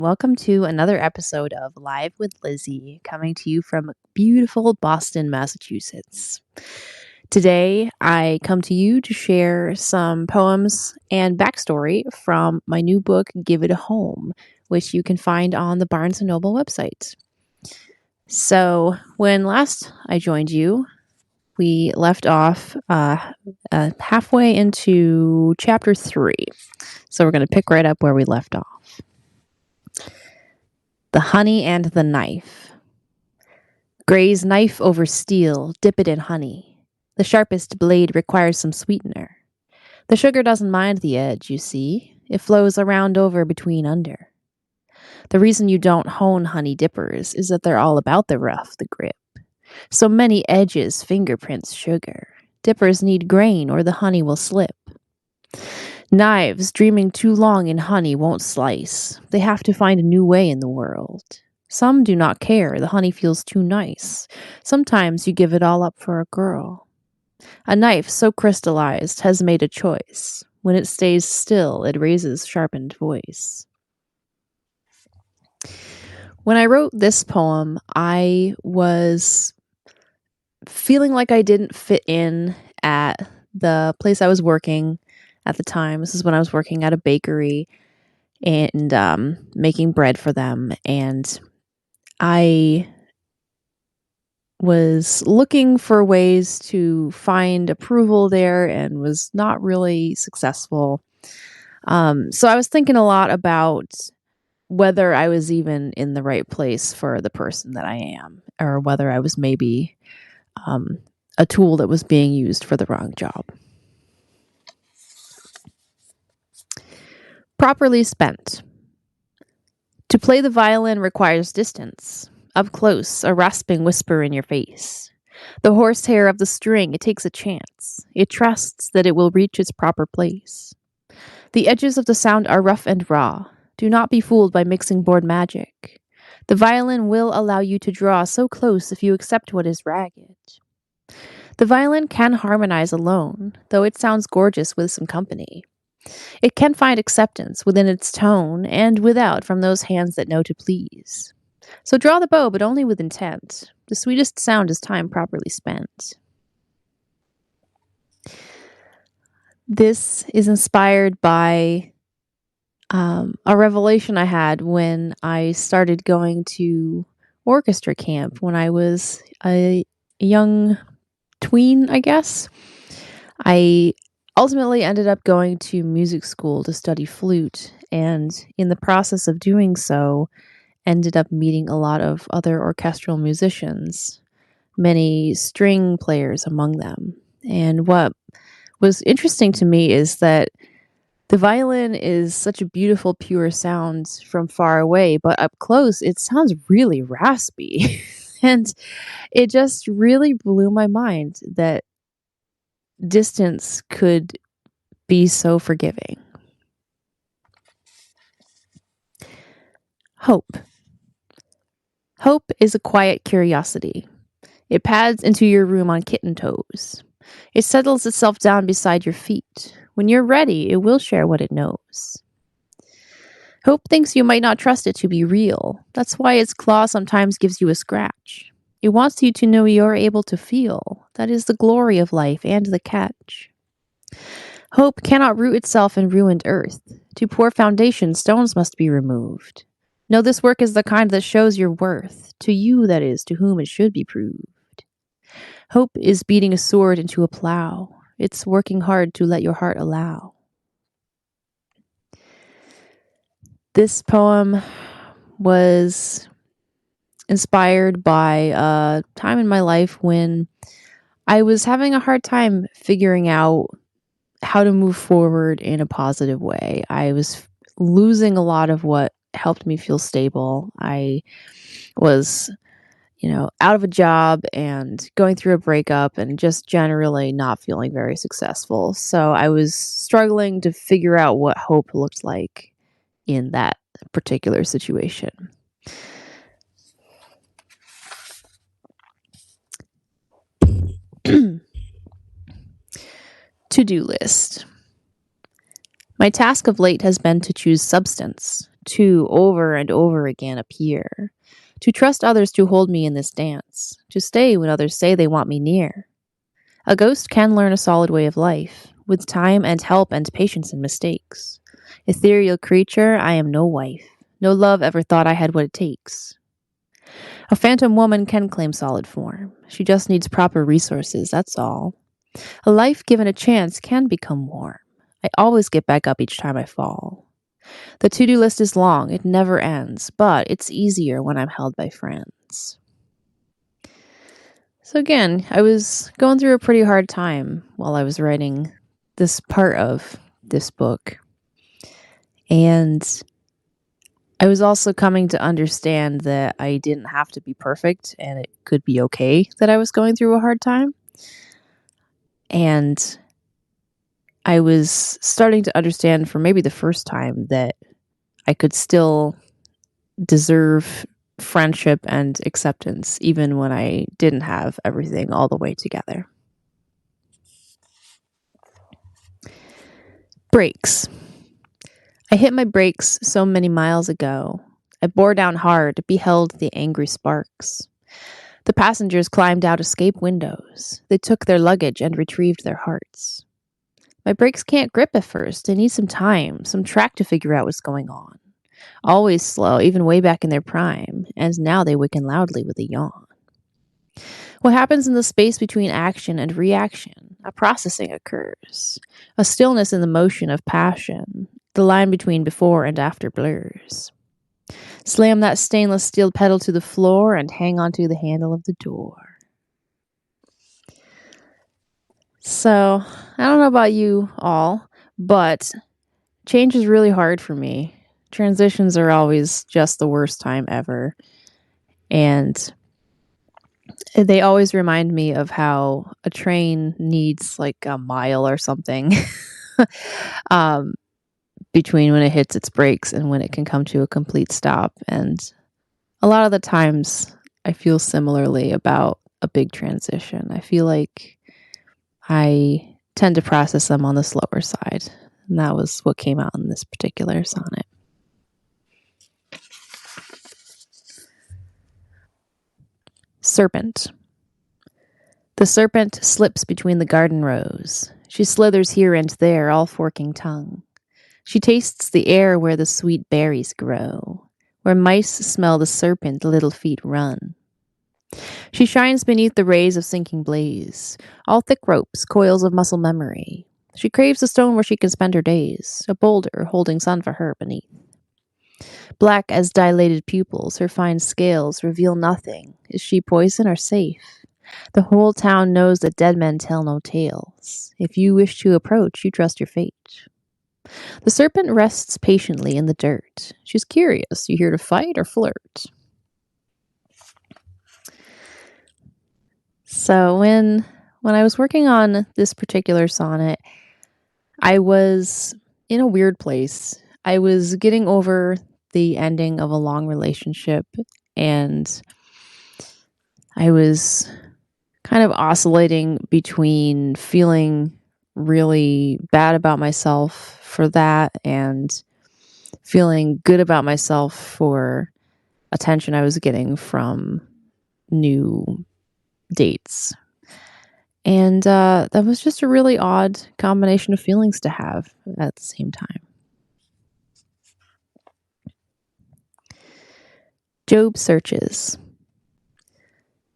Welcome to another episode of Live with Lizzy, coming to you from beautiful Boston, Massachusetts. Today, I come to you to share some poems and backstory from my new book, Give It a Home, which you can find on the Barnes & Noble website. So, when last I joined you, we left off halfway into chapter 3. So, we're going to pick right up where we left off. The honey and the knife. Graze knife over steel, dip it in honey. The sharpest blade requires some sweetener. The sugar doesn't mind the edge, you see. It flows around over between under. The reason you don't hone honey dippers is that they're all about the rough, the grip. So many edges, fingerprints, sugar. Dippers need grain or the honey will slip. Knives dreaming too long in honey won't slice. They have to find a new way in the world. Some do not care, the honey feels too nice. Sometimes you give it all up for a girl. A knife so crystallized has made a choice. When it stays still, it raises sharpened voice. When I wrote this poem, I was feeling like I didn't fit in at the place I was working at the time. This is when I was working at a bakery and making bread for them. And I was looking for ways to find approval there and was not really successful. So I was thinking a lot about whether I was even in the right place for the person that I am, or whether I was maybe a tool that was being used for the wrong job. Properly spent. To play the violin requires distance. Up close, a rasping whisper in your face. The horsehair of the string, it takes a chance. It trusts that it will reach its proper place. The edges of the sound are rough and raw. Do not be fooled by mixing board magic. The violin will allow you to draw so close if you accept what is ragged. The violin can harmonize alone, though it sounds gorgeous with some company. It can find acceptance within its tone and without from those hands that know to please. So draw the bow, but only with intent. The sweetest sound is time properly spent. This is inspired by a revelation I had when I started going to orchestra camp when I was a young tween, I guess. I ultimately ended up going to music school to study flute, and in the process of doing so, ended up meeting a lot of other orchestral musicians, many string players among them. And what was interesting to me is that the violin is such a beautiful, pure sound from far away, but up close, it sounds really raspy. And it just really blew my mind that distance could be so forgiving. Hope. Hope is a quiet curiosity. It pads into your room on kitten toes. It settles itself down beside your feet. When you're ready, it will share what it knows. Hope thinks you might not trust it to be real. That's why its claw sometimes gives you a scratch. It wants you to know you're able to feel. That is the glory of life and the catch. Hope cannot root itself in ruined earth. To poor foundation, stones must be removed. No, this work is the kind that shows your worth. To you, that is, to whom it should be proved. Hope is beating a sword into a plow. It's working hard to let your heart allow. This poem was inspired by a time in my life when I was having a hard time figuring out how to move forward in a positive way. I was losing a lot of what helped me feel stable. I was, out of a job and going through a breakup and just generally not feeling very successful. So I was struggling to figure out what hope looked like in that particular situation. To-do list. My task of late has been to choose substance, to over and over again appear, to trust others to hold me in this dance, to stay when others say they want me near. A ghost can learn a solid way of life, with time and help and patience and mistakes. Ethereal creature, I am no wife. No love ever thought I had what it takes. A phantom woman can claim solid form. She just needs proper resources, that's all. A life given a chance can become warm. I always get back up each time I fall. The to-do list is long, it never ends, but it's easier when I'm held by friends. So again, I was going through a pretty hard time while I was writing this part of this book. And I was also coming to understand that I didn't have to be perfect and it could be okay that I was going through a hard time. And I was starting to understand for maybe the first time that I could still deserve friendship and acceptance even when I didn't have everything all the way together. Brakes. I hit my brakes so many miles ago. I bore down hard, beheld the angry sparks. The passengers climbed out escape windows. They took their luggage and retrieved their hearts. My brakes can't grip at first. They need some time, some track to figure out what's going on. Always slow, even way back in their prime, and now they waken loudly with a yawn. What happens in the space between action and reaction? A processing occurs. A stillness in the motion of passion. The line between before and after blurs. Slam that stainless steel pedal to the floor and hang onto the handle of the door. So, I don't know about you all, but change is really hard for me. Transitions are always just the worst time ever. And they always remind me of how a train needs like a mile or something um, between when it hits its brakes and when it can come to a complete stop. And a lot of the times I feel similarly about a big transition. I feel like I tend to process them on the slower side. And that was what came out in this particular sonnet. Serpent. The serpent slips between the garden rows. She slithers here and there, all forking tongue. She tastes the air where the sweet berries grow, where mice smell the serpent little feet run. She shines beneath the rays of sinking blaze, all thick ropes, coils of muscle memory. She craves a stone where she can spend her days, a boulder holding sun for her beneath. Black as dilated pupils, her fine scales reveal nothing. Is she poison or safe? The whole town knows that dead men tell no tales. If you wish to approach, you trust your fate. The serpent rests patiently in the dirt. She's curious. You here to fight or flirt? So when I was working on this particular sonnet, I was in a weird place. I was getting over the ending of a long relationship, and I was kind of oscillating between feeling really bad about myself for that and feeling good about myself for attention I was getting from new dates. And that was just a really odd combination of feelings to have at the same time. Job searches.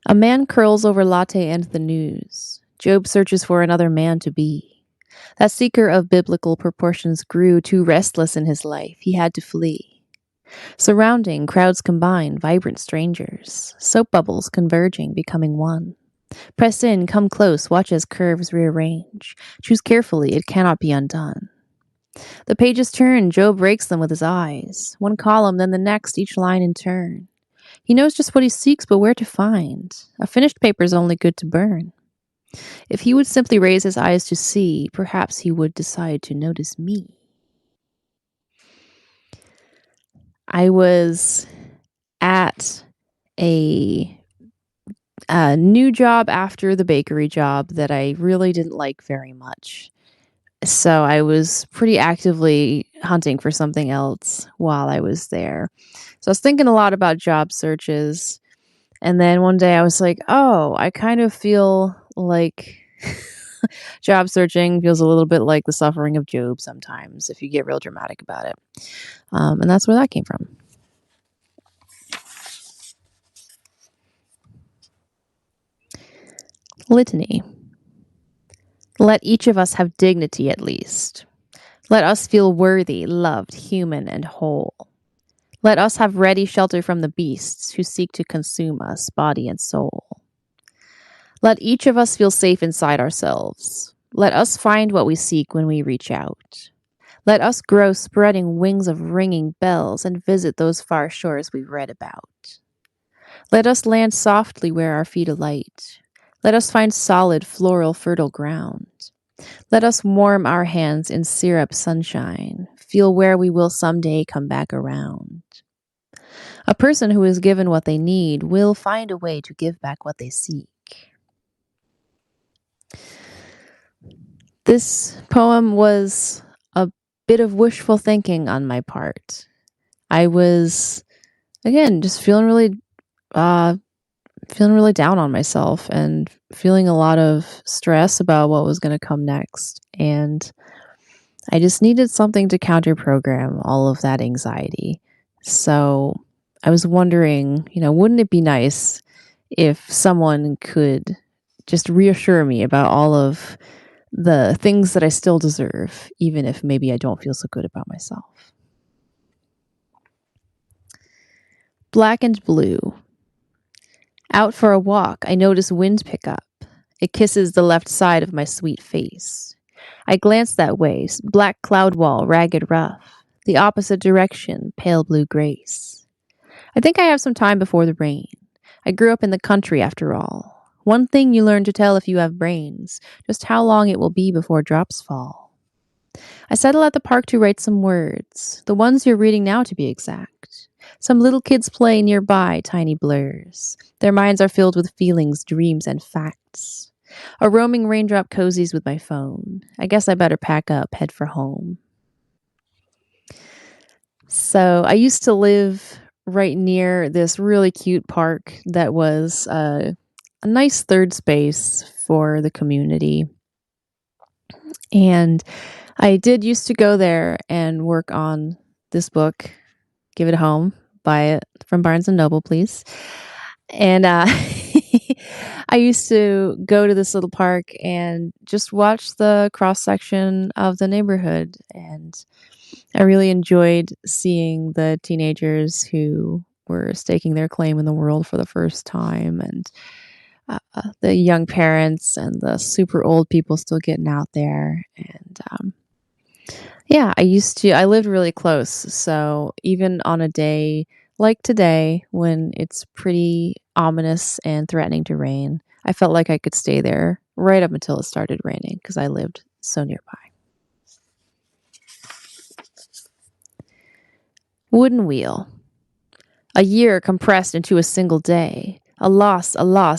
A man curls over latte and the news. Job searches for another man to be. That seeker of biblical proportions grew too restless in his life. He had to flee. Surrounding, crowds combine, vibrant strangers. Soap bubbles converging, becoming one. Press in, come close, watch as curves rearrange. Choose carefully, it cannot be undone. The pages turn, Job breaks them with his eyes. One column, then the next, each line in turn. He knows just what he seeks, but where to find. A finished paper is only good to burn. If he would simply raise his eyes to see, perhaps he would decide to notice me. I was at a new job after the bakery job that I really didn't like very much. So I was pretty actively hunting for something else while I was there. So I was thinking a lot about job searches. And then one day I was like, oh, I kind of feel like job searching feels a little bit like the suffering of Job sometimes, if you get real dramatic about it. And that's where that came from. Litany. Let each of us have dignity at least. Let us feel worthy, loved, human, and whole. Let us have ready shelter from the beasts who seek to consume us, body and soul. Let each of us feel safe inside ourselves. Let us find what we seek when we reach out. Let us grow spreading wings of ringing bells and visit those far shores we've read about. Let us land softly where our feet alight. Let us find solid, floral, fertile ground. Let us warm our hands in syrup sunshine, feel where we will someday come back around. A person who is given what they need will find a way to give back what they seek. This poem was a bit of wishful thinking on my part. I was, again, just feeling really down on myself and feeling a lot of stress about what was going to come next. And I just needed something to counter program all of that anxiety. So I was wondering, wouldn't it be nice if someone could just reassure me about all of the things that I still deserve, even if maybe I don't feel so good about myself? Black and blue. Out for a walk, I notice wind pick up. It kisses the left side of my sweet face. I glance that way, black cloud wall, ragged rough. The opposite direction, pale blue grace. I think I have some time before the rain. I grew up in the country after all. One thing you learn to tell if you have brains, just how long it will be before drops fall. I settle at the park to write some words, the ones you're reading now to be exact. Some little kids play nearby, tiny blurs. Their minds are filled with feelings, dreams, and facts. A roaming raindrop cozies with my phone. I guess I better pack up, head for home. So I used to live right near this really cute park that was a nice third space for the community. And I did used to go there and work on this book, Give It a Home, buy it from Barnes and Noble, please. And I used to go to this little park and just watch the cross section of the neighborhood. And I really enjoyed seeing the teenagers who were staking their claim in the world for the first time, and the young parents and the super old people still getting out there. And yeah, I lived really close. So even on a day like today, when it's pretty ominous and threatening to rain, I felt like I could stay there right up until it started raining because I lived so nearby. Wooden wheel. A year compressed into a single day. A loss,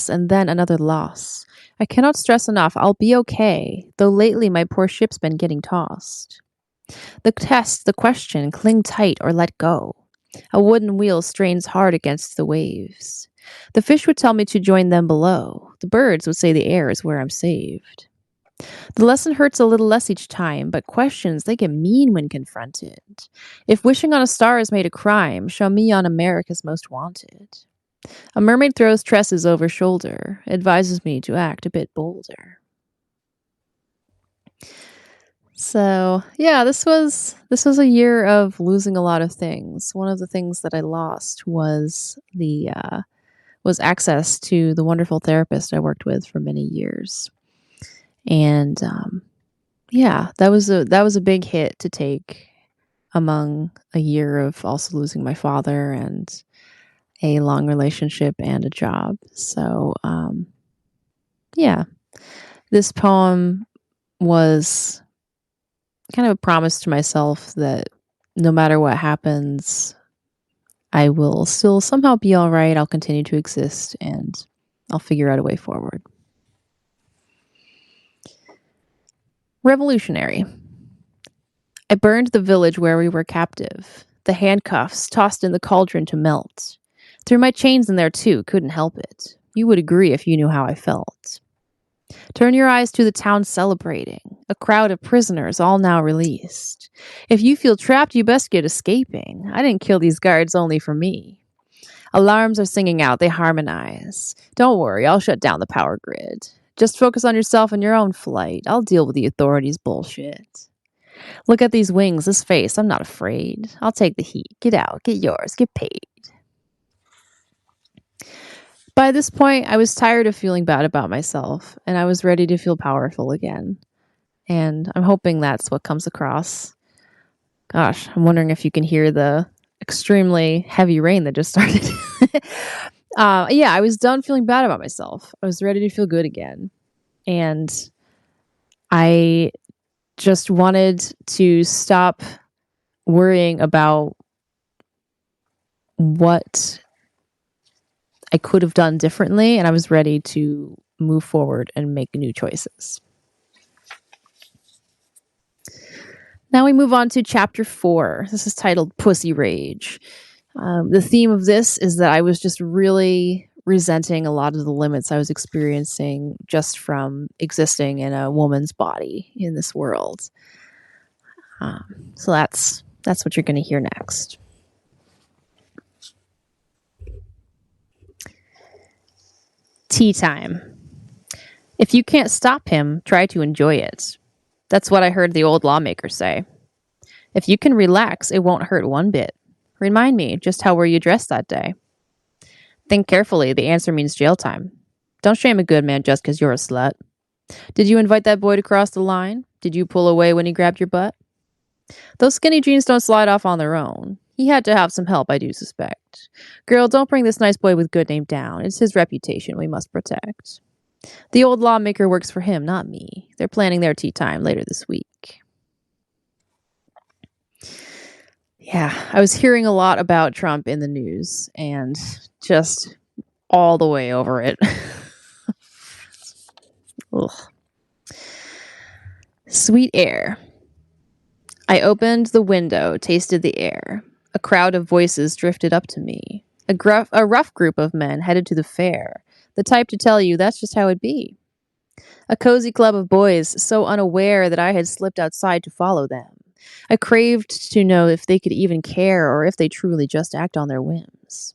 and then another loss. I cannot stress enough, I'll be okay, though lately my poor ship's been getting tossed. The test, the question, cling tight or let go. A wooden wheel strains hard against the waves. The fish would tell me to join them below. The birds would say the air is where I'm saved. The lesson hurts a little less each time, but questions, they get mean when confronted. If wishing on a star is made a crime, show me on America's Most Wanted. A mermaid throws tresses over shoulder, advises me to act a bit bolder. So yeah, this was a year of losing a lot of things. One of the things that I lost was the was access to the wonderful therapist I worked with for many years, and yeah, that was a big hit to take among a year of also losing my father and a long relationship and a job. So yeah, this poem was kind of a promise to myself that no matter what happens, I will still somehow be all right. I'll continue to exist and I'll figure out a way forward. Revolutionary. I burned the village where we were captive. The handcuffs tossed in the cauldron to melt. Threw my chains in there too, couldn't help it. You would agree if you knew how I felt. Turn your eyes to the town celebrating, a crowd of prisoners all now released. If you feel trapped, you best get escaping. I didn't kill these guards only for me. Alarms are singing out, they harmonize. Don't worry, I'll shut down the power grid. Just focus on yourself and your own flight. I'll deal with the authorities' bullshit. Look at these wings, this face. I'm not afraid. I'll take the heat. Get out, get yours, get paid. By this point, I was tired of feeling bad about myself, and I was ready to feel powerful again. And I'm hoping that's what comes across. Gosh, I'm wondering if you can hear the extremely heavy rain that just started. Yeah, I was done feeling bad about myself. I was ready to feel good again. And I just wanted to stop worrying about what I could have done differently, and I was ready to move forward and make new choices. Now we move on to chapter 4. This is titled Pussy Rage. The theme of this is that I was just really resenting a lot of the limits I was experiencing just from existing in a woman's body in this world. So that's what you're going to hear next. Tea time. If you can't stop him, try to enjoy it. That's what I heard the old lawmaker say. If you can relax, it won't hurt one bit. Remind me, just how were you dressed that day? Think carefully, the answer means jail time. Don't shame a good man just because you're a slut. Did you invite that boy to cross the line? Did you pull away when he grabbed your butt? Those skinny jeans don't slide off on their own. He had to have some help, I do suspect. Girl, don't bring this nice boy with good name down. It's his reputation we must protect. The old lawmaker works for him, not me. They're planning their tea time later this week. Yeah, I was hearing a lot about Trump in the news and just all the way over it. Ugh. Sweet air. I opened the window, tasted the air. A crowd of voices drifted up to me. A rough group of men headed to the fair, the type to tell you that's just how it be. A cozy club of boys so unaware that I had slipped outside to follow them. I craved to know if they could even care or if they truly just act on their whims.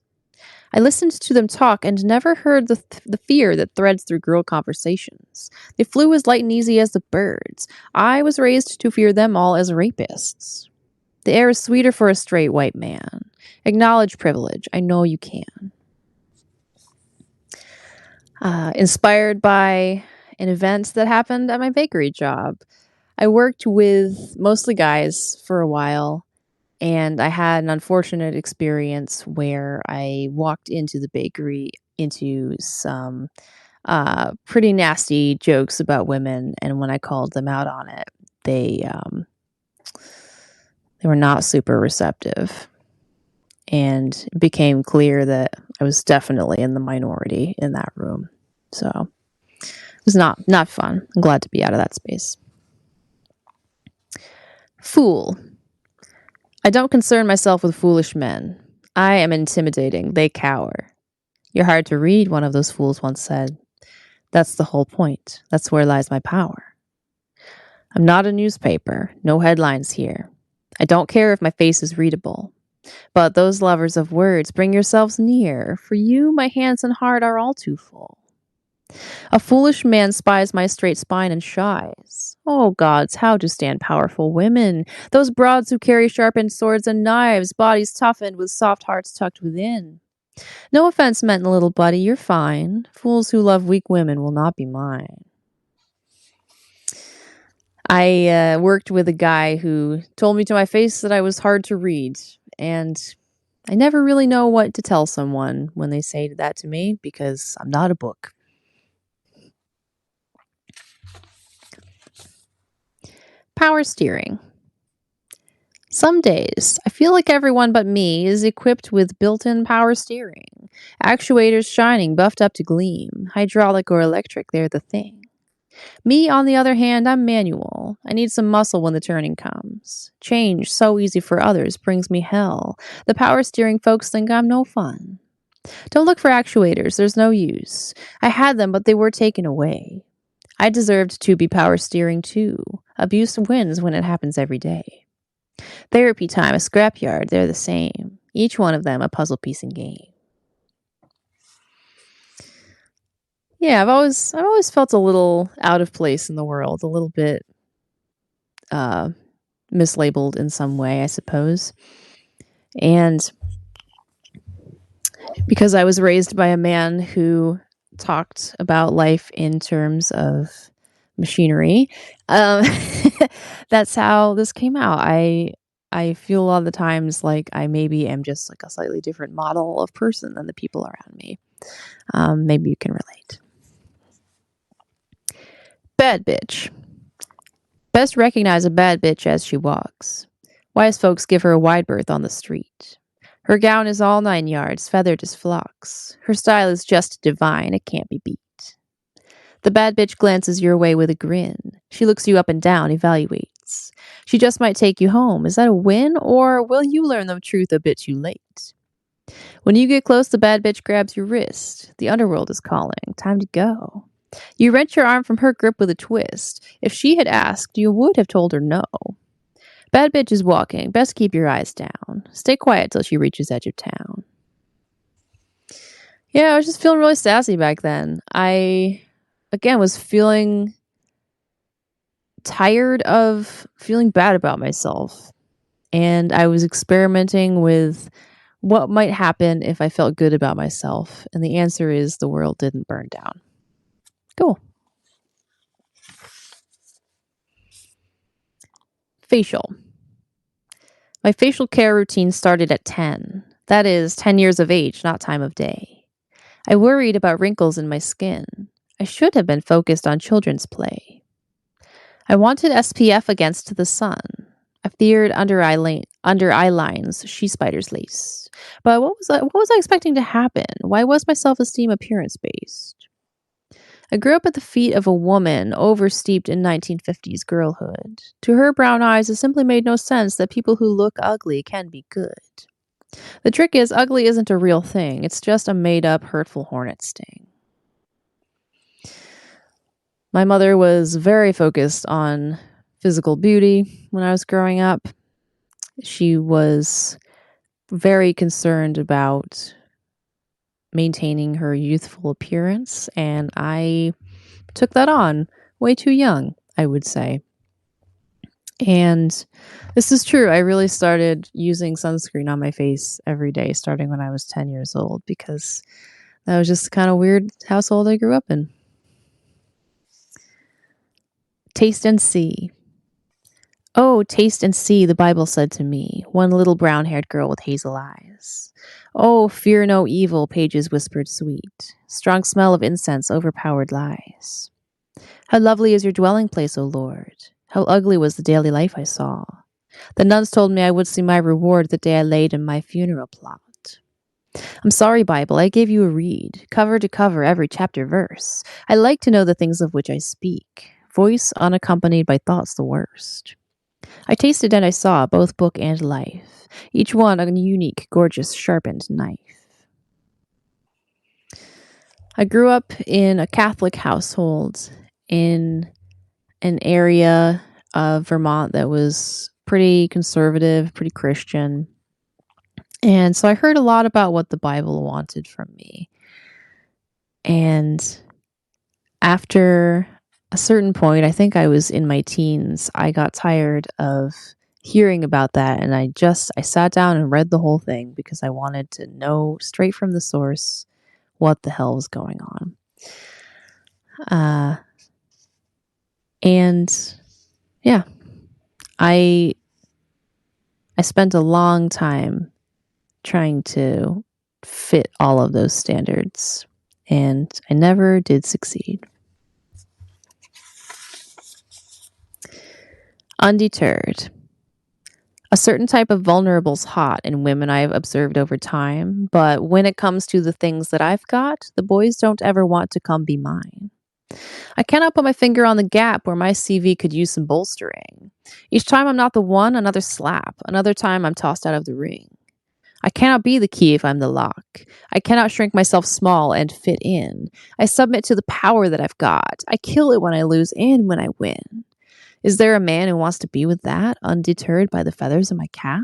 I listened to them talk and never heard the fear that threads through girl conversations. They flew as light and easy as the birds. I was raised to fear them all as rapists. The air is sweeter for a straight white man. Acknowledge privilege. I know you can. Inspired by an event that happened at my bakery job. I worked with mostly guys for a while, and I had an unfortunate experience where I walked into the bakery into some pretty nasty jokes about women, and when I called them out on it, they were not super receptive. And it became clear that I was definitely in the minority in that room. So it was not fun. I'm glad to be out of that space. Fool. I don't concern myself with foolish men. I am intimidating. They cower. You're hard to read, one of those fools once said. That's the whole point. That's where lies my power. I'm not a newspaper. No headlines here. I don't care if my face is readable. But those lovers of words, bring yourselves near. For you, my hands and heart are all too full. A foolish man spies my straight spine and shies. Oh gods, how to stand powerful women. Those broads who carry sharpened swords and knives, bodies toughened with soft hearts tucked within. No offense meant, little buddy, you're fine. Fools who love weak women will not be mine. I worked with a guy who told me to my face that I was hard to read, and I never really know what to tell someone when they say that to me because I'm not a book. Power steering. Some days, I feel like everyone but me is equipped with built-in power steering. Actuators shining, buffed up to gleam. Hydraulic or electric, they're the thing. Me, on the other hand, I'm manual. I need some muscle when the turning comes. Change, so easy for others, brings me hell. The power steering folks think I'm no fun. Don't look for actuators, there's no use. I had them, but they were taken away. I deserved to be power steering too. Abuse wins when it happens every day. Therapy time, a scrapyard, they're the same. Each one of them a puzzle piece and game. Yeah, I've always felt a little out of place in the world, a little bit uh mislabeled in some way, I suppose. And because I was raised by a man who talked about life in terms of machinery, um, that's how this came out. I feel a lot of the times like I maybe am just like a slightly different model of person than the people around me. Maybe you can relate. Bad bitch. Best recognize a bad bitch as she walks. Wise folks give her a wide berth on the street. Her gown is all 9 yards, feathered as phlox. Her style is just divine, it can't be beat. The bad bitch glances your way with a grin. She looks you up and down, evaluates. She just might take you home. Is that a win, or will you learn the truth a bit too late? When you get close, the bad bitch grabs your wrist. The underworld is calling. Time to go. You wrench your arm from her grip with a twist. If she had asked, you would have told her no. Bad bitch is walking. Best keep your eyes down. Stay quiet till she reaches edge of town. Yeah, I was just feeling really sassy back then. I, again, was feeling tired of feeling bad about myself. And I was experimenting with what might happen if I felt good about myself. And the answer is the world didn't burn down. Cool. Facial. My facial care routine started at 10. That is, 10 years of age, not time of day. I worried about wrinkles in my skin. I should have been focused on children's play. I wanted SPF against the sun. I feared under eye lines, she spider's lace. But what was I expecting to happen? Why was my self-esteem appearance based? I grew up at the feet of a woman oversteeped in 1950s girlhood. To her brown eyes, it simply made no sense that people who look ugly can be good. The trick is, ugly isn't a real thing. It's just a made-up, hurtful hornet sting. My mother was very focused on physical beauty when I was growing up. She was very concerned about maintaining her youthful appearance, and I took that on way too young, I would say. And this is true. I really started using sunscreen on my face every day starting when I was 10 years old because that was just the kind of weird household I grew up in. Taste and see. Oh, taste and see, the Bible said to me, one little brown-haired girl with hazel eyes. Oh, fear no evil, pages whispered sweet. Strong smell of incense overpowered lies. How lovely is your dwelling place, O Lord. How ugly was the daily life I saw. The nuns told me I would see my reward the day I laid in my funeral plot. I'm sorry, Bible, I gave you a read, cover to cover, every chapter verse. I like to know the things of which I speak. Voice unaccompanied by thoughts the worst. I tasted and I saw both book and life, each one a unique, gorgeous, sharpened knife. I grew up in a Catholic household in an area of Vermont that was pretty conservative, pretty Christian. And so I heard a lot about what the Bible wanted from me. And after a certain point, I think I was in my teens, I got tired of hearing about that. And I sat down and read the whole thing because I wanted to know straight from the source what the hell was going on. And yeah, I spent a long time trying to fit all of those standards, and I never did succeed. Undeterred. A certain type of vulnerable's hot in women I've observed over time, but when it comes to the things that I've got, the boys don't ever want to come be mine. I cannot put my finger on the gap where my CV could use some bolstering. Each time I'm not the one, another slap. Another time I'm tossed out of the ring. I cannot be the key if I'm the lock. I cannot shrink myself small and fit in. I submit to the power that I've got. I kill it when I lose and when I win. Is there a man who wants to be with that, undeterred by the feathers in my cap?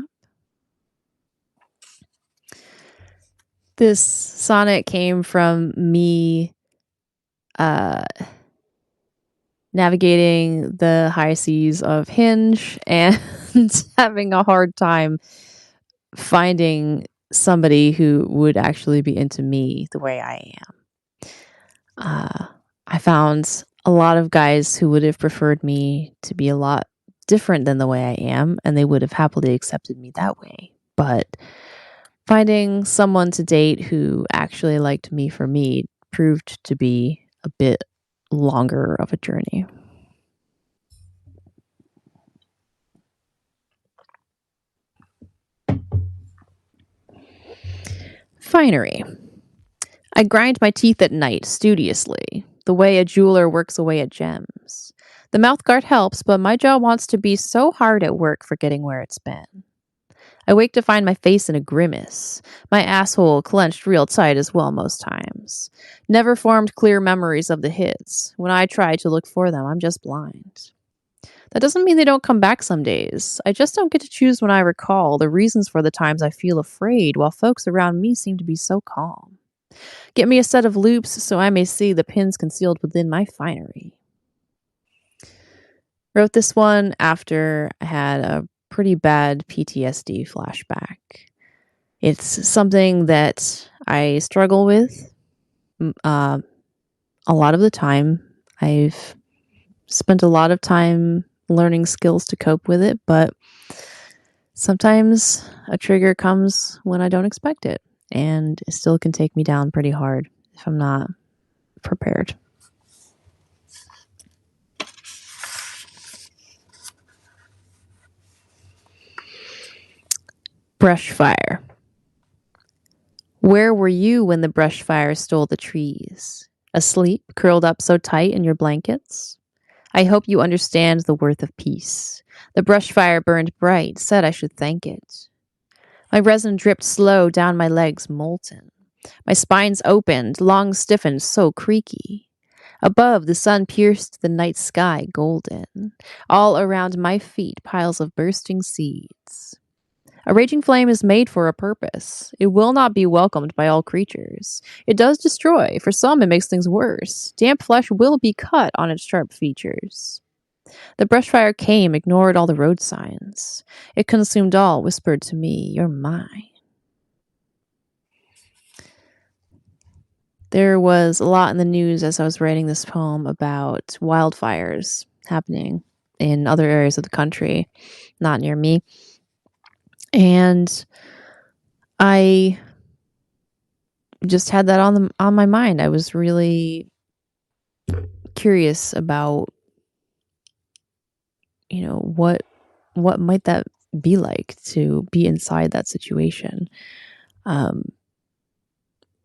This sonnet came from me uh, navigating the high seas of Hinge and having a hard time finding somebody who would actually be into me the way I am. I found a lot of guys who would have preferred me to be a lot different than the way I am, and they would have happily accepted me that way. But finding someone to date who actually liked me for me proved to be a bit longer of a journey. Finery. I grind my teeth at night studiously, the way a jeweler works away at gems. The mouthguard helps, but my jaw wants to be so hard at work forgetting where it's been. I wake to find my face in a grimace, my asshole clenched real tight as well most times. Never formed clear memories of the hits. When I try to look for them, I'm just blind. That doesn't mean they don't come back some days. I just don't get to choose when I recall the reasons for the times I feel afraid while folks around me seem to be so calm. Get me a set of loops so I may see the pins concealed within my finery. Wrote this one after I had a pretty bad PTSD flashback. It's something that I struggle with a lot of the time. I've spent a lot of time learning skills to cope with it, but sometimes a trigger comes when I don't expect it, and it still can take me down pretty hard if I'm not prepared. Brush fire. Where were you when the brush fire stole the trees? Asleep, curled up so tight in your blankets? I hope you understand the worth of peace. The brush fire burned bright, said I should thank it. My resin dripped slow down my legs, molten. My spines opened, long stiffened, so creaky. Above, the sun pierced the night sky golden. All around my feet, piles of bursting seeds. A raging flame is made for a purpose. It will not be welcomed by all creatures. It does destroy. For some, it makes things worse. Damp flesh will be cut on its sharp features. The brush fire came, ignored all the road signs. It consumed all, whispered to me, "You're mine." There was a lot in the news as I was writing this poem about wildfires happening in other areas of the country, not near me. And I just had that on my mind. I was really curious about, what might that be like to be inside that situation.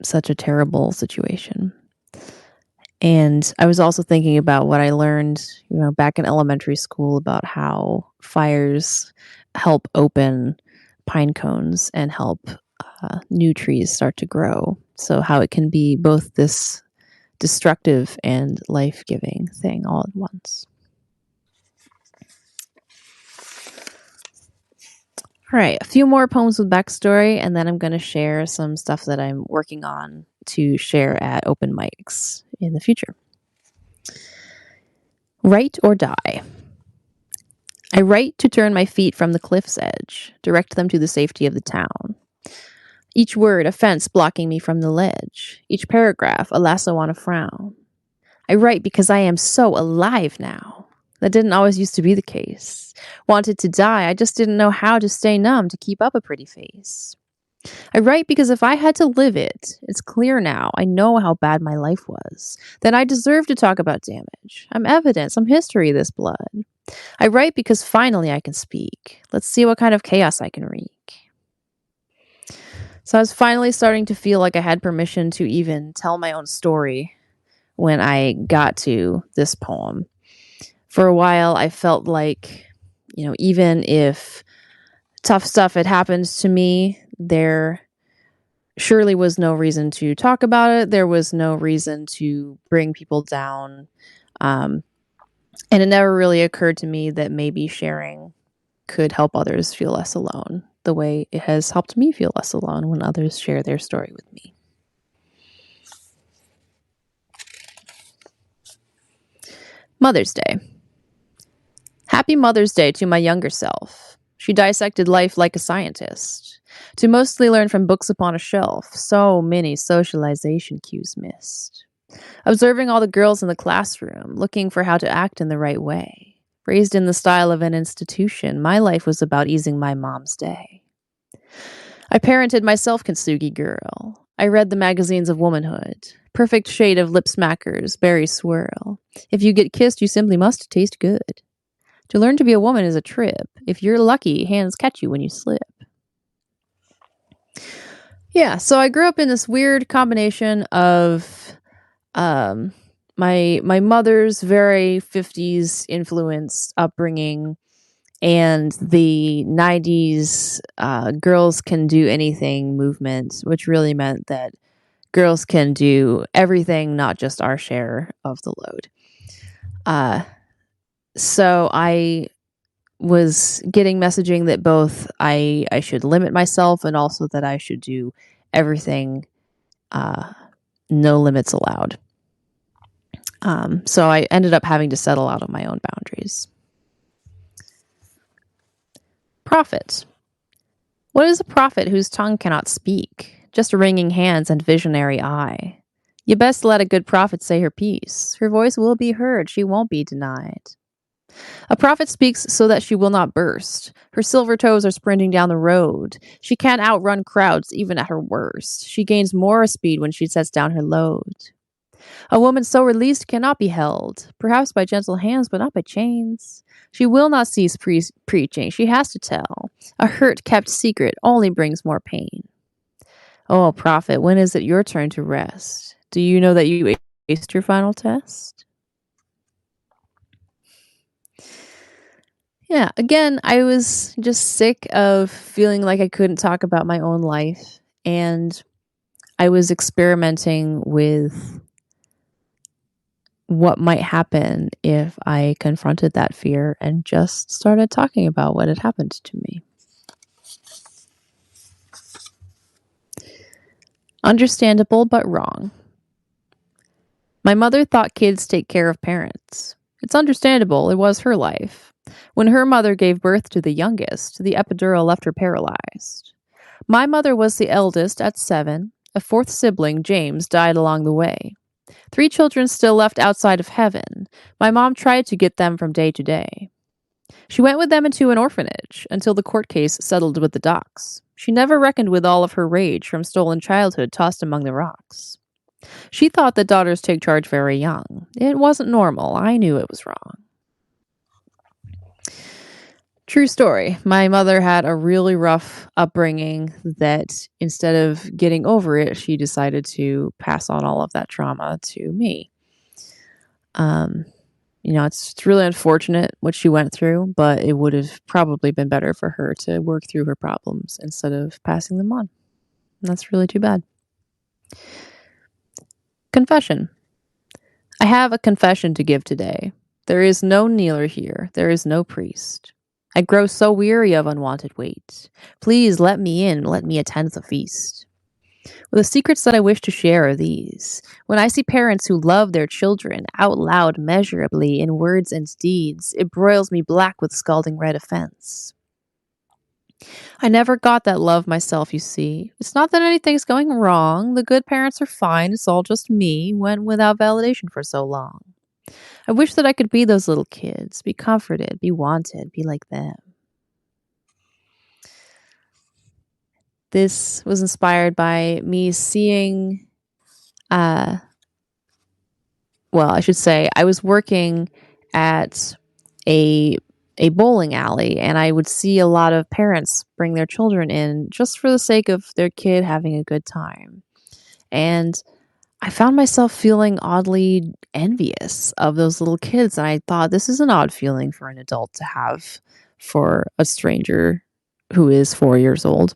Such a terrible situation. And I was also thinking about what I learned, back in elementary school about how fires help open pine cones and help new trees start to grow. So how it can be both this destructive and life-giving thing all at once. All right, a few more poems with backstory, and then I'm going to share some stuff that I'm working on to share at open mics in the future. Write or die. I write to turn my feet from the cliff's edge, direct them to the safety of the town. Each word a fence blocking me from the ledge, each paragraph a lasso on a frown. I write because I am so alive now. That didn't always used to be the case. Wanted to die, I just didn't know how to stay numb to keep up a pretty face. I write because if I had to live it, it's clear now, I know how bad my life was. Then I deserve to talk about damage. I'm evidence, I'm history, this blood. I write because finally I can speak. Let's see what kind of chaos I can wreak. So I was finally starting to feel like I had permission to even tell my own story when I got to this poem. For a while, I felt like, even if tough stuff had happened to me, there surely was no reason to talk about it. There was no reason to bring people down. Um, and it never really occurred to me that maybe sharing could help others feel less alone, the way it has helped me feel less alone when others share their story with me. Mother's Day. Happy Mother's Day to my younger self. She dissected life like a scientist, to mostly learn from books upon a shelf, so many socialization cues missed. Observing all the girls in the classroom, looking for how to act in the right way. Raised in the style of an institution, my life was about easing my mom's day. I parented my self-Kintsugi girl. I read the magazines of womanhood. Perfect shade of lip smackers, berry swirl. If you get kissed, you simply must taste good. To learn to be a woman is a trip. If you're lucky, hands catch you when you slip. Yeah, so I grew up in this weird combination of my mother's very 50s influence upbringing and the 90s girls can do anything movement, which really meant that girls can do everything, not just our share of the load. So I was getting messaging that both I should limit myself and also that I should do everything, no limits allowed. So I ended up having to settle out of my own boundaries. Prophet. What is a prophet whose tongue cannot speak? Just wringing hands and visionary eye. You best let a good prophet say her piece. Her voice will be heard, she won't be denied. A prophet speaks so that she will not burst. Her silver toes are sprinting down the road. She can't outrun crowds even at her worst. She gains more speed when she sets down her load. A woman so released cannot be held, perhaps by gentle hands, but not by chains. She will not cease preaching. She has to tell. A hurt kept secret only brings more pain. Oh, prophet, when is it your turn to rest? Do you know that you aced your final test? Yeah, again, I was just sick of feeling like I couldn't talk about my own life, and I was experimenting with what might happen if I confronted that fear and just started talking about what had happened to me. Understandable but wrong. My mother thought kids take care of parents. It's understandable, it was her life. When her mother gave birth to the youngest, the epidural left her paralyzed. My mother was the eldest at 7. A fourth sibling, James, died along the way. 3 children still left outside of heaven. My mom tried to get them from day to day. She went with them into an orphanage until the court case settled with the docs. She never reckoned with all of her rage from stolen childhood tossed among the rocks. She thought that daughters take charge very young. It wasn't normal. I knew it was wrong. True story. My mother had a really rough upbringing that instead of getting over it, she decided to pass on all of that trauma to me. It's really unfortunate what she went through, but it would have probably been better for her to work through her problems instead of passing them on. And that's really too bad. Confession. I have a confession to give today. There is no kneeler here. There is no priest. I grow so weary of unwanted weight. Please let me in. Let me attend the feast. Well, the secrets that I wish to share are these. When I see parents who love their children out loud measurably in words and deeds, it broils me black with scalding red offense. I never got that love myself, you see. It's not that anything's going wrong. The good parents are fine. It's all just me, went without validation for so long. I wish that I could be those little kids, be comforted, be wanted, be like them. This was inspired by me seeing, I should say, I was working at a bowling alley, and I would see a lot of parents bring their children in just for the sake of their kid having a good time. And I found myself feeling oddly envious of those little kids, and I thought this is an odd feeling for an adult to have for a stranger who is 4 years old.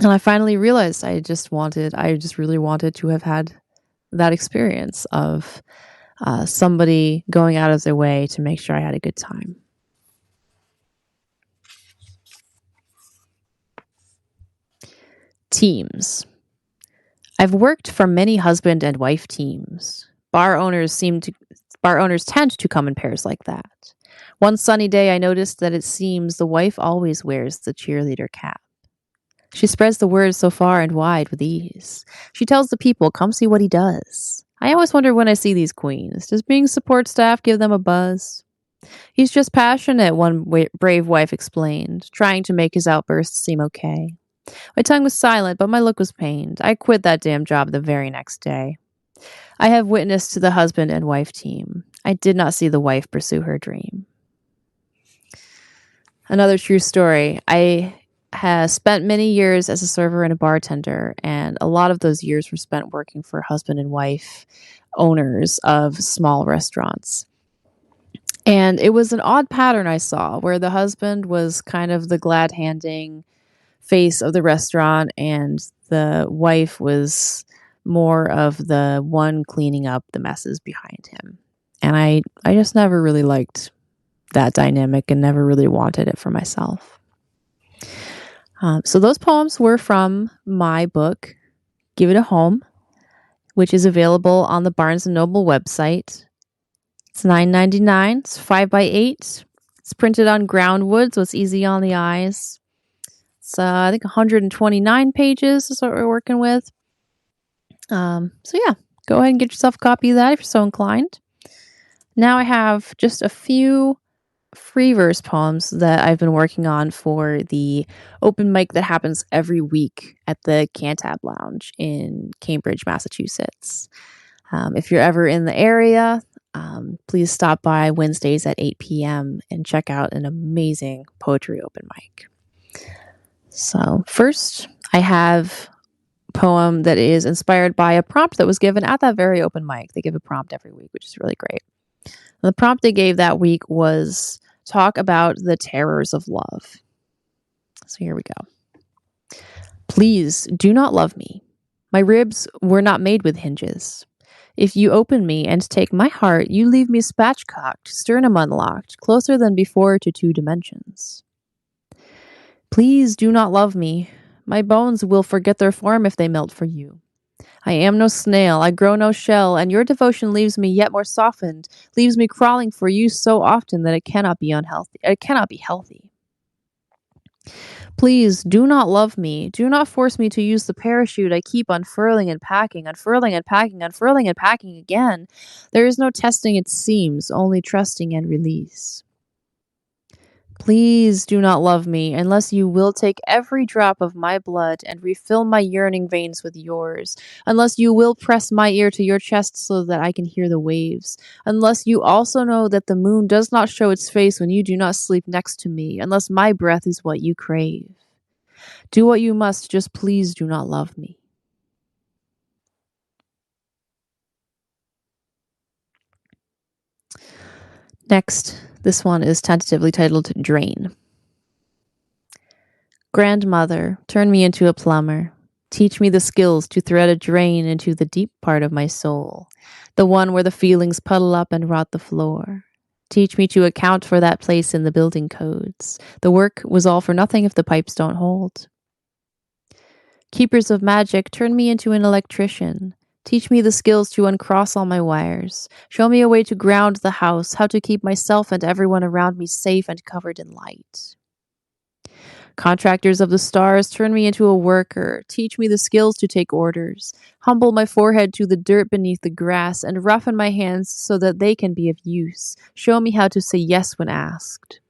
And I finally realized I just really wanted to have had that experience of, somebody going out of their way to make sure I had a good time. Teams. I've worked for many husband and wife teams. Bar owners tend to come in pairs like that. One sunny day I noticed that it seems the wife always wears the cheerleader cap. She spreads the word so far and wide with ease. She tells the people, come see what he does. I always wonder when I see these queens, does being support staff give them a buzz? He's just passionate, brave wife explained, trying to make his outbursts seem okay. My tongue was silent, but my look was pained. I quit that damn job the very next day. I have witnessed to the husband and wife team. I did not see the wife pursue her dream. Another true story. I have spent many years as a server and a bartender, and a lot of those years were spent working for husband and wife owners of small restaurants. And it was an odd pattern I saw where the husband was kind of the glad handing face of the restaurant, and the wife was more of the one cleaning up the messes behind him. And I just never really liked that dynamic and never really wanted it for myself. So those poems were from my book, Give It a Home, which is available on the Barnes & Noble website. It's $9.99. It's 5x8. It's printed on ground wood, so it's easy on the eyes. It's, I think, 129 pages is what we're working with. So yeah, go ahead and get yourself a copy of that if you're so inclined. Now I have just a few free verse poems that I've been working on for the open mic that happens every week at the Cantab Lounge in Cambridge, Massachusetts. If you're ever in the area, please stop by Wednesdays at 8 p.m. and check out an amazing poetry open mic. So first, I have a poem that is inspired by a prompt that was given at that very open mic. They give a prompt every week, which is really great. And the prompt they gave that week was talk about the terrors of love. So here we go. Please do not love me. My ribs were not made with hinges. If you open me and take my heart, you leave me spatchcocked, sternum unlocked, closer than before to 2 dimensions. Please do not love me. My bones will forget their form if they melt for you. I am no snail, I grow no shell, and your devotion leaves me yet more softened, leaves me crawling for you so often that it cannot be unhealthy. It cannot be healthy. Please do not love me. Do not force me to use the parachute I keep unfurling and packing, unfurling and packing, unfurling and packing again. There is no testing its seams, only trusting and release. Please do not love me unless you will take every drop of my blood and refill my yearning veins with yours, unless you will press my ear to your chest so that I can hear the waves, unless you also know that the moon does not show its face when you do not sleep next to me, unless my breath is what you crave. Do what you must, just please do not love me. Next, this one is tentatively titled Drain. Grandmother, turn me into a plumber. Teach me the skills to thread a drain into the deep part of my soul, the one where the feelings puddle up and rot the floor. Teach me to account for that place in the building codes. The work was all for nothing if the pipes don't hold. Keepers of magic, turn me into an electrician. Teach me the skills to uncross all my wires. Show me a way to ground the house, how to keep myself and everyone around me safe and covered in light. Contractors of the stars, turn me into a worker. Teach me the skills to take orders. Humble my forehead to the dirt beneath the grass and roughen my hands so that they can be of use. Show me how to say yes when asked.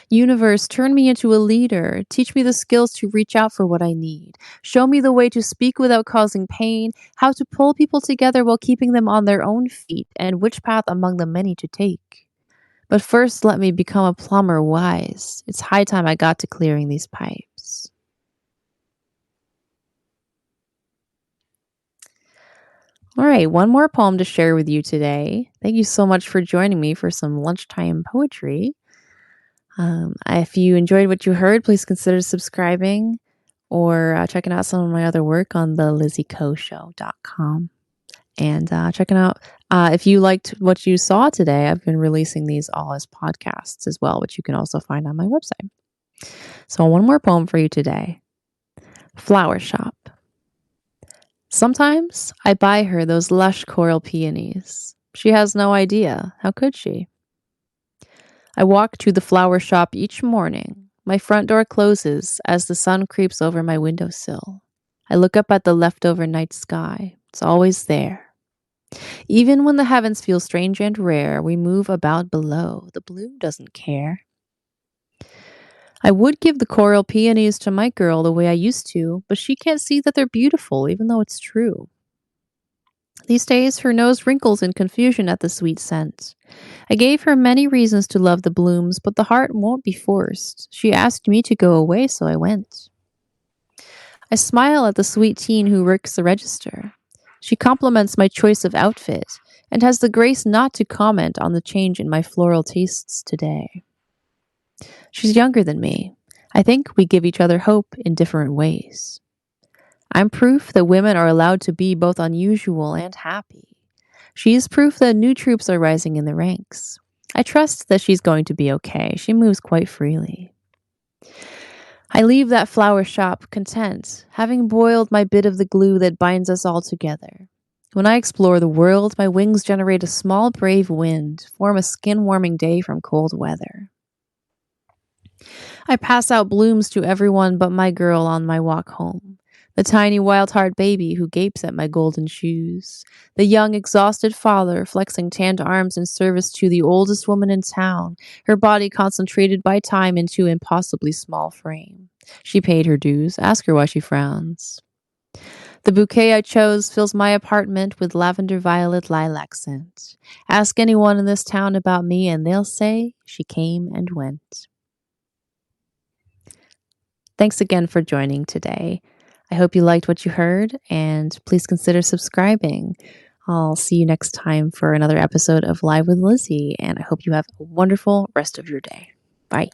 Universe, turn me into a leader. Teach me the skills to reach out for what I need. Show me the way to speak without causing pain, how to pull people together while keeping them on their own feet, and which path among the many to take. But first, let me become a plumber wise. It's high time I got to clearing these pipes. All right, one more poem to share with you today. Thank you so much for joining me for some lunchtime poetry. If you enjoyed what you heard, please consider subscribing or checking out some of my other work on the LizzyCoShow.com. And checking out, if you liked what you saw today, I've been releasing these all as podcasts as well, which you can also find on my website. So, one more poem for you today. Flower Shop. Sometimes I buy her those lush coral peonies. She has no idea. How could she? I walk to the flower shop each morning. My front door closes as the sun creeps over my windowsill. I look up at the leftover night sky. It's always there. Even when the heavens feel strange and rare, we move about below. The blue doesn't care. I would give the coral peonies to my girl the way I used to, but she can't see that they're beautiful, even though it's true. These days, her nose wrinkles in confusion at the sweet scent. I gave her many reasons to love the blooms, but the heart won't be forced. She asked me to go away, so I went. I smile at the sweet teen who works the register. She compliments my choice of outfit and has the grace not to comment on the change in my floral tastes today. She's younger than me. I think we give each other hope in different ways. I'm proof that women are allowed to be both unusual and happy. She is proof that new troops are rising in the ranks. I trust that she's going to be okay. She moves quite freely. I leave that flower shop content, having boiled my bit of the glue that binds us all together. When I explore the world, my wings generate a small brave wind, form a skin-warming day from cold weather. I pass out blooms to everyone but my girl on my walk home. The tiny wild heart baby who gapes at my golden shoes. The young exhausted father flexing tanned arms in service to the oldest woman in town, her body concentrated by time into impossibly small frame. She paid her dues. Ask her why she frowns. The bouquet I chose fills my apartment with lavender violet lilac scent. Ask anyone in this town about me and they'll say she came and went. Thanks again for joining today. I hope you liked what you heard, and please consider subscribing. I'll see you next time for another episode of Live with Lizzy, and I hope you have a wonderful rest of your day. Bye.